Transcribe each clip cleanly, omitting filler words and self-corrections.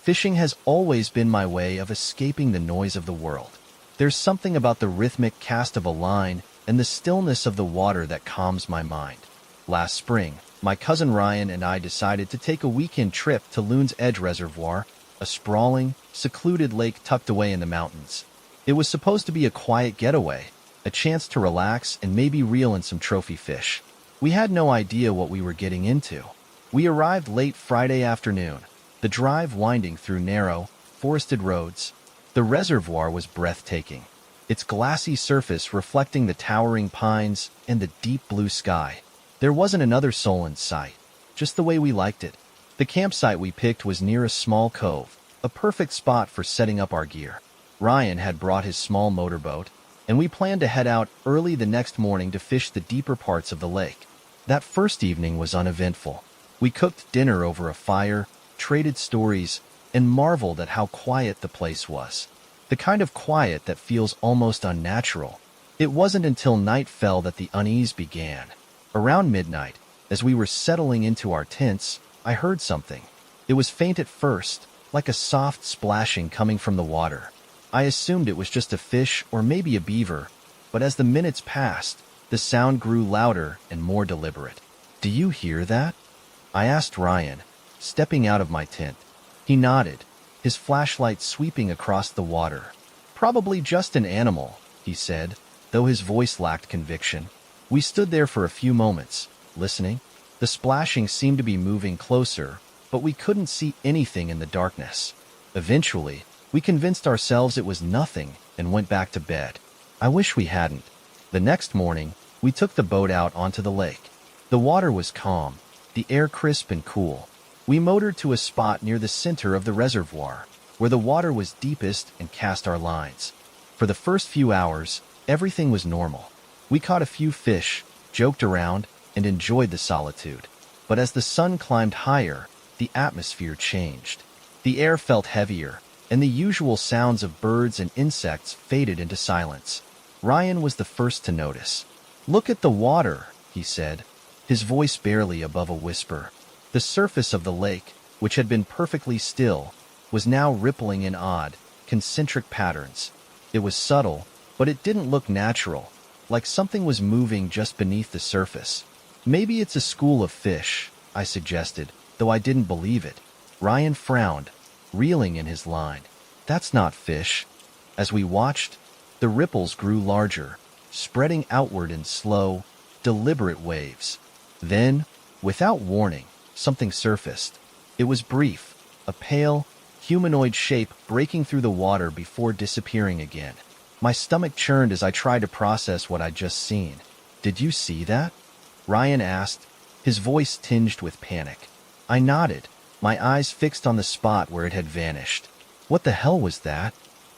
Fishing has always been my way of escaping the noise of the world. There's something about the rhythmic cast of a line and the stillness of the water that calms my mind. Last spring, my cousin Ryan and I decided to take a weekend trip to Loon's Edge Reservoir, a sprawling, secluded lake tucked away in the mountains. It was supposed to be a quiet getaway, a chance to relax and maybe reel in some trophy fish. We had no idea what we were getting into. We arrived late Friday afternoon, the drive winding through narrow, forested roads. The reservoir was breathtaking, its glassy surface reflecting the towering pines and the deep blue sky. There wasn't another soul in sight, just the way we liked it. The campsite we picked was near a small cove, a perfect spot for setting up our gear. Ryan had brought his small motorboat, and we planned to head out early the next morning to fish the deeper parts of the lake. That first evening was uneventful. We cooked dinner over a fire, traded stories, and marveled at how quiet the place was. The kind of quiet that feels almost unnatural. It wasn't until night fell that the unease began. Around midnight, as we were settling into our tents, I heard something. It was faint at first, like a soft splashing coming from the water. I assumed it was just a fish or maybe a beaver, but as the minutes passed, the sound grew louder and more deliberate. "Do you hear that?" I asked Ryan, stepping out of my tent. He nodded, his flashlight sweeping across the water. "Probably just an animal," he said, though his voice lacked conviction. We stood there for a few moments, listening. The splashing seemed to be moving closer, but we couldn't see anything in the darkness. Eventually, we convinced ourselves it was nothing and went back to bed. I wish we hadn't. The next morning, we took the boat out onto the lake. The water was calm, the air crisp and cool. We motored to a spot near the center of the reservoir, where the water was deepest, and cast our lines. For the first few hours, everything was normal. We caught a few fish, joked around, and enjoyed the solitude. But as the sun climbed higher, the atmosphere changed. The air felt heavier, and the usual sounds of birds and insects faded into silence. Ryan was the first to notice. "Look at the water," he said, his voice barely above a whisper. The surface of the lake, which had been perfectly still, was now rippling in odd, concentric patterns. It was subtle, but it didn't look natural, like something was moving just beneath the surface. "Maybe it's a school of fish," I suggested, though I didn't believe it. Ryan frowned, reeling in his line. "That's not fish." As we watched, the ripples grew larger, spreading outward in slow, deliberate waves. Then, without warning, something surfaced. It was brief, a pale, humanoid shape breaking through the water before disappearing again. My stomach churned as I tried to process what I'd just seen. "Did you see that?" Ryan asked, his voice tinged with panic. I nodded, my eyes fixed on the spot where it had vanished. "What the hell was that?"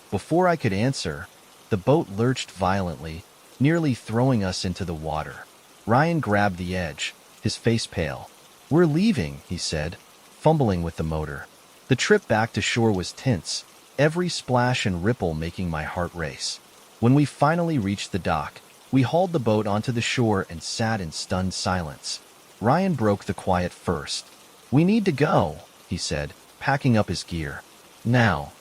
Before I could answer, the boat lurched violently, nearly throwing us into the water. Ryan grabbed the edge, his face pale. "We're leaving," he said, fumbling with the motor. The trip back to shore was tense, every splash and ripple making my heart race. When we finally reached the dock, we hauled the boat onto the shore and sat in stunned silence. Ryan broke the quiet first. "We need to go," he said, packing up his gear. "Now."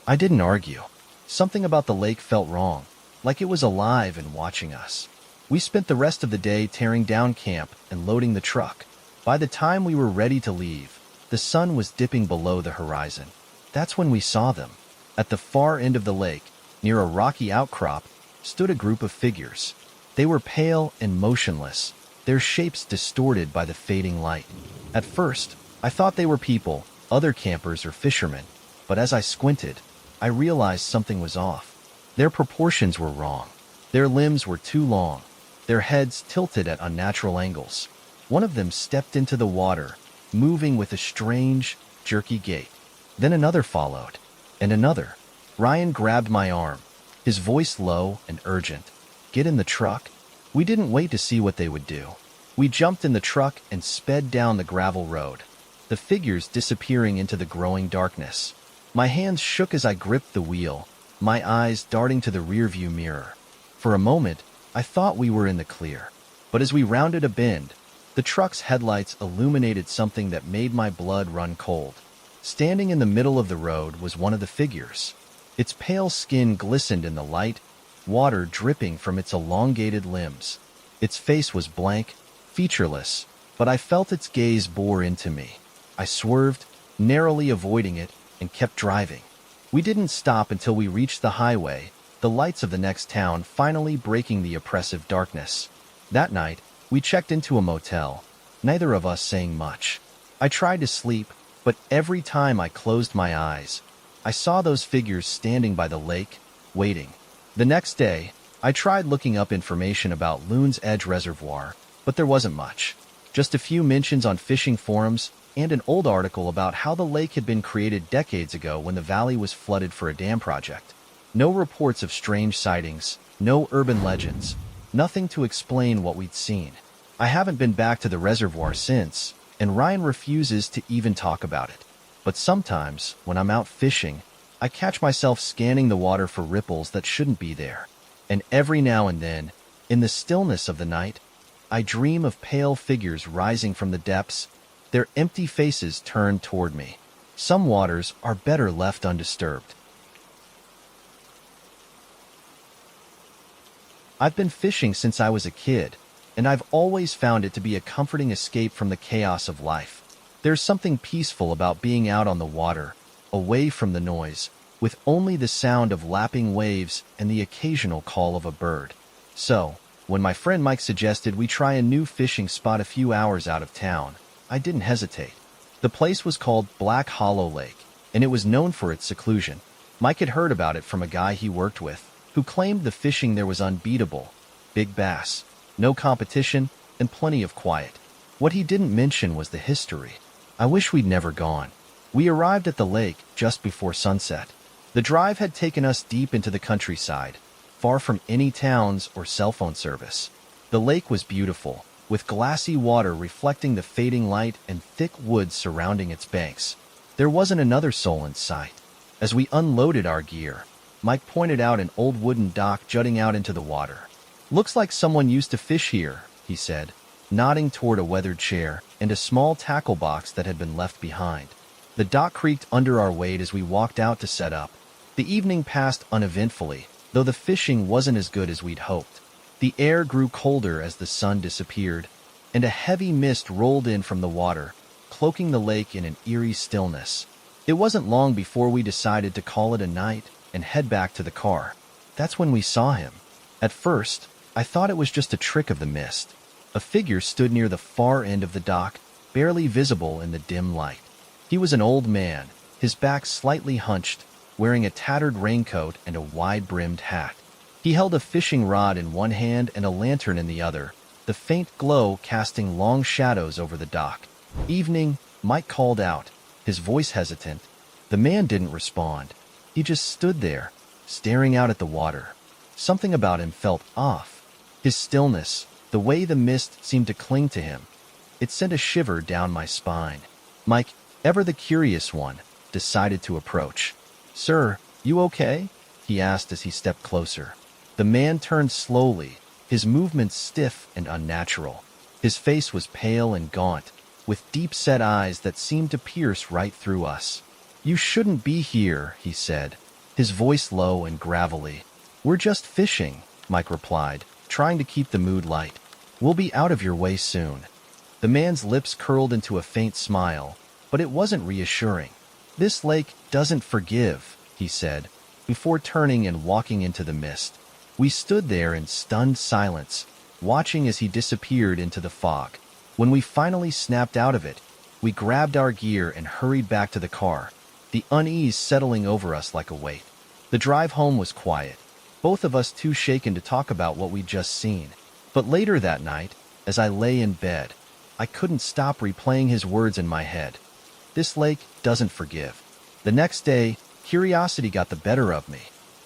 I didn't argue. Something about the lake felt wrong, like it was alive and watching us. We spent the rest of the day tearing down camp and loading the truck. By the time we were ready to leave, the sun was dipping below the horizon. That's when we saw them. At the far end of the lake, near a rocky outcrop, stood a group of figures. They were pale and motionless, their shapes distorted by the fading light. At first, I thought they were people, other campers or fishermen, but as I squinted, I realized something was off. Their proportions were wrong. Their limbs were too long, their heads tilted at unnatural angles. One of them stepped into the water, moving with a strange, jerky gait. Then another followed, and another. Ryan grabbed my arm, his voice low and urgent. "Get in the truck." We didn't wait to see what they would do. We jumped in the truck and sped down the gravel road, the figures disappearing into the growing darkness. My hands shook as I gripped the wheel, my eyes darting to the rearview mirror. For a moment, I thought we were in the clear. But as we rounded a bend, the truck's headlights illuminated something that made my blood run cold. Standing in the middle of the road was one of the figures. Its pale skin glistened in the light, water dripping from its elongated limbs. Its face was blank, featureless, but I felt its gaze bore into me. I swerved, narrowly avoiding it, and kept driving. We didn't stop until we reached the highway, the lights of the next town finally breaking the oppressive darkness. That night, we checked into a motel, neither of us saying much. I tried to sleep, but every time I closed my eyes, I saw those figures standing by the lake, waiting. The next day, I tried looking up information about Loon's Edge Reservoir, but there wasn't much. Just a few mentions on fishing forums and an old article about how the lake had been created decades ago when the valley was flooded for a dam project. No reports of strange sightings, no urban legends, nothing to explain what we'd seen. I haven't been back to the reservoir since, and Ryan refuses to even talk about it. But sometimes, when I'm out fishing, I catch myself scanning the water for ripples that shouldn't be there. And every now and then, in the stillness of the night, I dream of pale figures rising from the depths, their empty faces turned toward me. Some waters are better left undisturbed. I've been fishing since I was a kid, and I've always found it to be a comforting escape from the chaos of life. There's something peaceful about being out on the water, away from the noise, with only the sound of lapping waves and the occasional call of a bird. So, when my friend Mike suggested we try a new fishing spot a few hours out of town, I didn't hesitate. The place was called Black Hollow Lake, and it was known for its seclusion. Mike had heard about it from a guy he worked with, who claimed the fishing there was unbeatable. Big bass, no competition, and plenty of quiet. What he didn't mention was the history. I wish we'd never gone. We arrived at the lake just before sunset. The drive had taken us deep into the countryside, far from any towns or cell phone service. The lake was beautiful, with glassy water reflecting the fading light and thick woods surrounding its banks. There wasn't another soul in sight. As we unloaded our gear, Mike pointed out an old wooden dock jutting out into the water. "Looks like someone used to fish here," he said, nodding toward a weathered chair and a small tackle box that had been left behind. The dock creaked under our weight as we walked out to set up. The evening passed uneventfully, though the fishing wasn't as good as we'd hoped. The air grew colder as the sun disappeared, and a heavy mist rolled in from the water, cloaking the lake in an eerie stillness. It wasn't long before we decided to call it a night and head back to the car. That's when we saw him. At first, I thought it was just a trick of the mist. A figure stood near the far end of the dock, barely visible in the dim light. He was an old man, his back slightly hunched, wearing a tattered raincoat and a wide-brimmed hat. He held a fishing rod in one hand and a lantern in the other, the faint glow casting long shadows over the dock. "Evening," Mike called out, his voice hesitant. The man didn't respond. He just stood there, staring out at the water. Something about him felt off. His stillness, the way the mist seemed to cling to him. It sent a shiver down my spine. Mike, ever the curious one, decided to approach. "Sir, you okay?" he asked as he stepped closer. The man turned slowly, his movements stiff and unnatural. His face was pale and gaunt, with deep-set eyes that seemed to pierce right through us. "You shouldn't be here," he said, his voice low and gravelly. "We're just fishing," Mike replied, trying to keep the mood light. "We'll be out of your way soon." The man's lips curled into a faint smile, but it wasn't reassuring. "This lake doesn't forgive," he said, before turning and walking into the mist. We stood there in stunned silence, watching as he disappeared into the fog. When we finally snapped out of it, we grabbed our gear and hurried back to the car, the unease settling over us like a weight. The drive home was quiet, both of us too shaken to talk about what we'd just seen. But later that night, as I lay in bed, I couldn't stop replaying his words in my head. This lake doesn't forgive. The next day, curiosity got the better of me.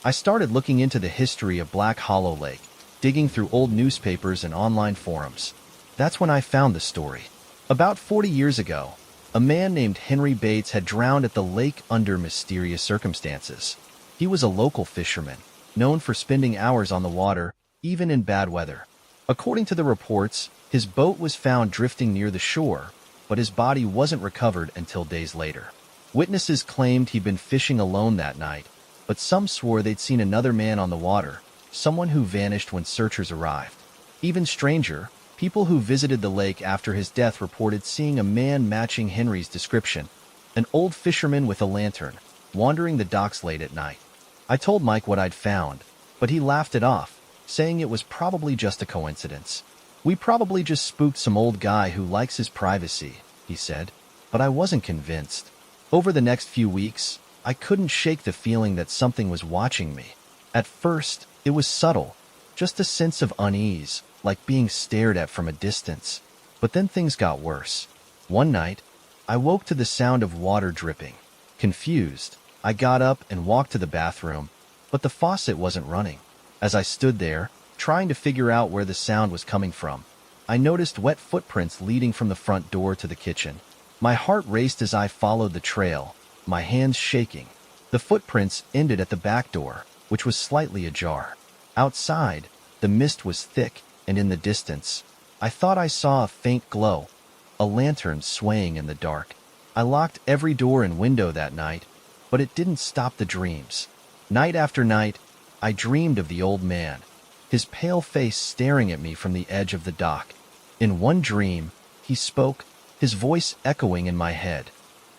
I started looking into the history of Black Hollow Lake, digging through old newspapers and online forums. That's when I found the story. About 40 years ago, a man named Henry Bates had drowned at the lake under mysterious circumstances. He was a local fisherman, known for spending hours on the water, even in bad weather. According to the reports, his boat was found drifting near the shore, but his body wasn't recovered until days later. Witnesses claimed he'd been fishing alone that night, but some swore they'd seen another man on the water, someone who vanished when searchers arrived. Even stranger, people who visited the lake after his death reported seeing a man matching Henry's description, an old fisherman with a lantern, wandering the docks late at night. I told Mike what I'd found, but he laughed it off, saying it was probably just a coincidence. We probably just spooked some old guy who likes his privacy, he said, but I wasn't convinced. Over the next few weeks, I couldn't shake the feeling that something was watching me. At first, it was subtle, just a sense of unease, like being stared at from a distance. But then things got worse. One night, I woke to the sound of water dripping. Confused, I got up and walked to the bathroom, but the faucet wasn't running. As I stood there, trying to figure out where the sound was coming from, I noticed wet footprints leading from the front door to the kitchen. My heart raced as I followed the trail, my hands shaking. The footprints ended at the back door, which was slightly ajar. Outside, the mist was thick, and in the distance, I thought I saw a faint glow, a lantern swaying in the dark. I locked every door and window that night, but it didn't stop the dreams. Night after night, I dreamed of the old man, his pale face staring at me from the edge of the dock. In one dream, he spoke, his voice echoing in my head.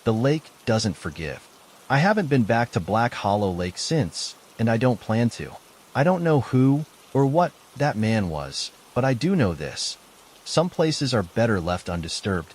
The lake doesn't forgive. I haven't been back to Black Hollow Lake since, and I don't plan to. I don't know who or what that man was, but I do know this. Some places are better left undisturbed.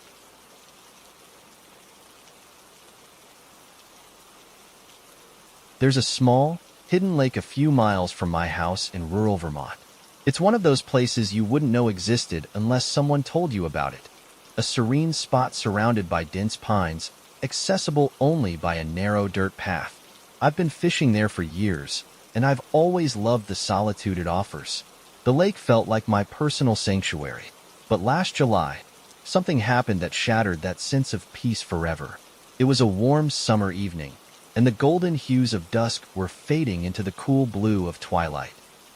There's a small, hidden lake a few miles from my house in rural Vermont. It's one of those places you wouldn't know existed unless someone told you about it. A serene spot surrounded by dense pines, accessible only by a narrow dirt path. I've been fishing there for years, and I've always loved the solitude it offers. The lake felt like my personal sanctuary. But last July, something happened that shattered that sense of peace forever. It was a warm summer evening, and the golden hues of dusk were fading into the cool blue of twilight.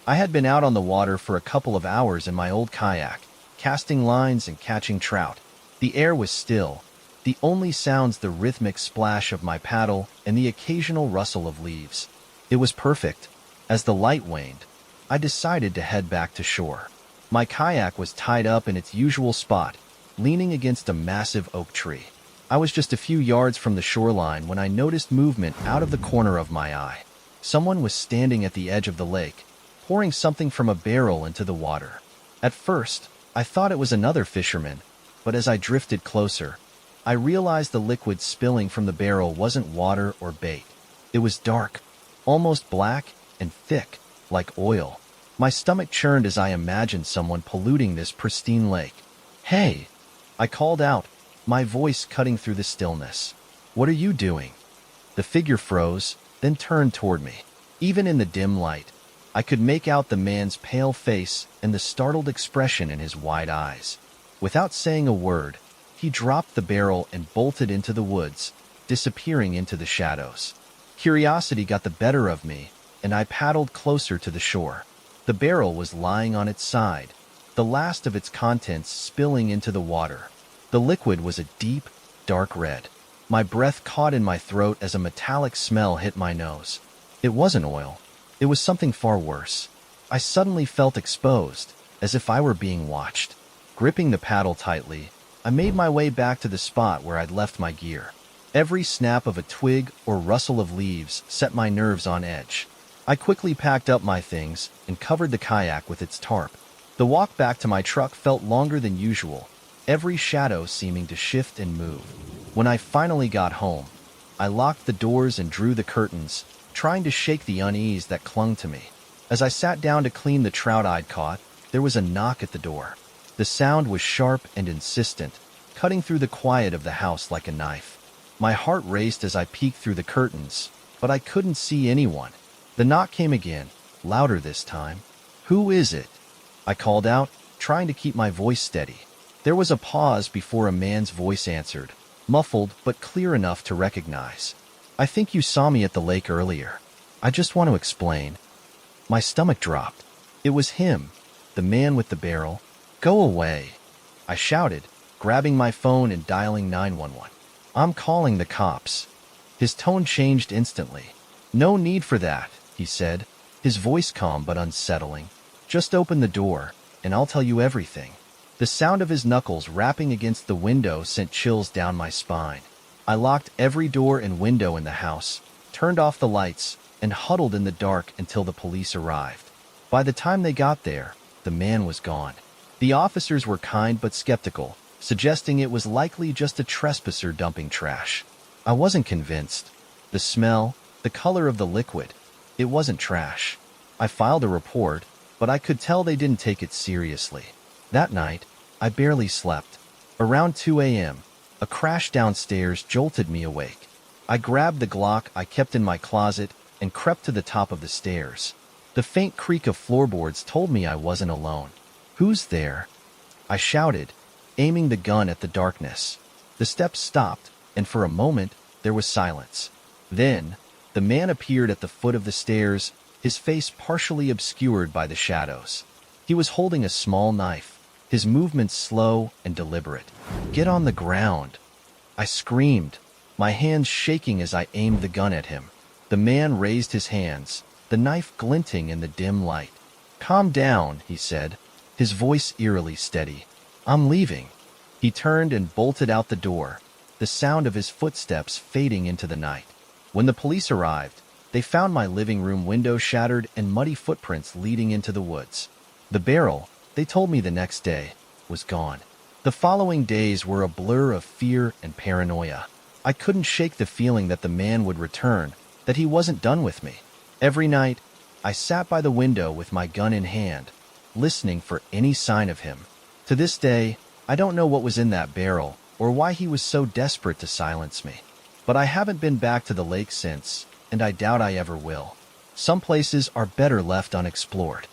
I had been out on the water for a couple of hours in my old kayak, casting lines and catching trout. The air was still, the only sounds the rhythmic splash of my paddle and the occasional rustle of leaves. It was perfect. As the light waned, I decided to head back to shore. My kayak was tied up in its usual spot, leaning against a massive oak tree. I was just a few yards from the shoreline when I noticed movement out of the corner of my eye. Someone was standing at the edge of the lake, pouring something from a barrel into the water. At first, I thought it was another fisherman, but as I drifted closer, I realized the liquid spilling from the barrel wasn't water or bait. It was dark, almost black and thick, like oil. My stomach churned as I imagined someone polluting this pristine lake. "Hey!" I called out, my voice cutting through the stillness. "What are you doing?" The figure froze, then turned toward me. Even in the dim light, I could make out the man's pale face and the startled expression in his wide eyes. Without saying a word, he dropped the barrel and bolted into the woods, disappearing into the shadows. Curiosity got the better of me, and I paddled closer to the shore. The barrel was lying on its side, the last of its contents spilling into the water. The liquid was a deep, dark red. My breath caught in my throat as a metallic smell hit my nose. It wasn't oil. It was something far worse. I suddenly felt exposed, as if I were being watched. Gripping the paddle tightly, I made my way back to the spot where I'd left my gear. Every snap of a twig or rustle of leaves set my nerves on edge. I quickly packed up my things and covered the kayak with its tarp. The walk back to my truck felt longer than usual, every shadow seeming to shift and move. When I finally got home, I locked the doors and drew the curtains, trying to shake the unease that clung to me. As I sat down to clean the trout I'd caught, there was a knock at the door. The sound was sharp and insistent, cutting through the quiet of the house like a knife. My heart raced as I peeked through the curtains, but I couldn't see anyone. The knock came again, louder this time. "Who is it?" I called out, trying to keep my voice steady. There was a pause before a man's voice answered, muffled but clear enough to recognize. "I think you saw me at the lake earlier. I just want to explain." My stomach dropped. It was him, the man with the barrel. "Go away," I shouted, grabbing my phone and dialing 911. "I'm calling the cops." His tone changed instantly. "No need for that," he said, his voice calm but unsettling. "Just open the door, and I'll tell you everything." The sound of his knuckles rapping against the window sent chills down my spine. I locked every door and window in the house, turned off the lights, and huddled in the dark until the police arrived. By the time they got there, the man was gone. The officers were kind but skeptical, suggesting it was likely just a trespasser dumping trash. I wasn't convinced. The smell, the color of the liquid, it wasn't trash. I filed a report, but I could tell they didn't take it seriously. That night, I barely slept. Around 2 a.m., a crash downstairs jolted me awake. I grabbed the Glock I kept in my closet and crept to the top of the stairs. The faint creak of floorboards told me I wasn't alone. "Who's there?" I shouted, aiming the gun at the darkness. The steps stopped, and for a moment, there was silence. Then, the man appeared at the foot of the stairs, his face partially obscured by the shadows. He was holding a small knife, his movements slow and deliberate. "Get on the ground," I screamed, my hands shaking as I aimed the gun at him. The man raised his hands, the knife glinting in the dim light. "Calm down," he said, his voice eerily steady. "I'm leaving." He turned and bolted out the door, the sound of his footsteps fading into the night. When the police arrived, they found my living room window shattered and muddy footprints leading into the woods. The barrel, they told me the next day, was gone. The following days were a blur of fear and paranoia. I couldn't shake the feeling that the man would return, that he wasn't done with me. Every night, I sat by the window with my gun in hand, listening for any sign of him. To this day, I don't know what was in that barrel or why he was so desperate to silence me. But I haven't been back to the lake since, and I doubt I ever will. Some places are better left unexplored.